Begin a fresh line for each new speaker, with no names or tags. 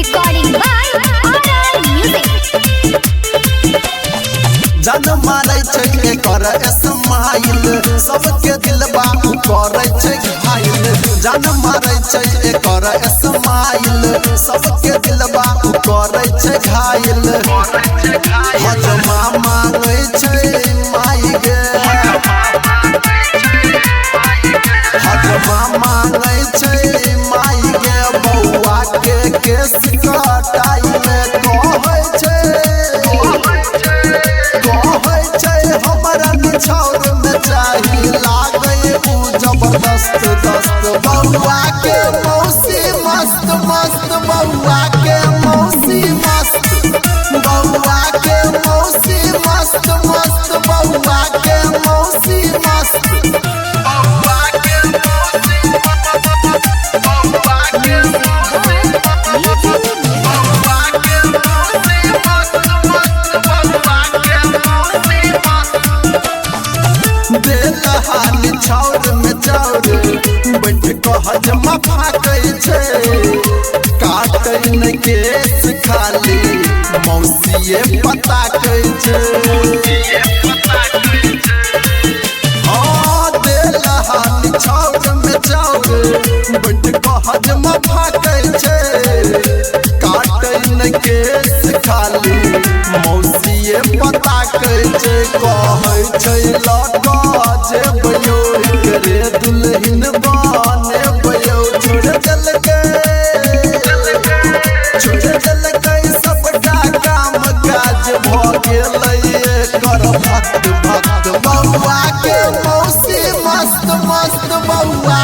Recording by RR Music.
जन मारै छै एकर स्माइल सबके दिलबा करै छै घायल। जन मारै छै एकर स्माइल सबके दिलबा करै छै घायल। हजमा मांगै छै माई गे, हजमा मांगै छै माई गे, बौआ के केस कटाई में कहै छै हमारा निछावर में चाही लागे उ जबरदस्त दस्त। बउआ के मौसी मस्त मस्त, बउआ के मौसी मस्त, बउआ के मौसी मस्त मस्त, बउआ के मौसी मस्त, बउआ के मौसी मस्त, बउआ के मौसी मस्त, बउआ के मौसी मस्त मस्त, बउआ के मौसी मस्त। बेलहानी छाउर में चाउर बैठ के हजमा फाकै छै, काटै न केस खाली मौसिए पता कहै छै। हाँ बेलहानी छाउर में चाउर बैठ के हजमा फाकै छै, काटै न केस खाली मौसिए पता कहै छै। कहै छै लगा जेब यो करे दुल्हन बने बयो, छोड़ चल गए सबटा काम काज भ गेलै कर भक्त भक्त। बउआ के मौसी मस्त मस्त, बउआ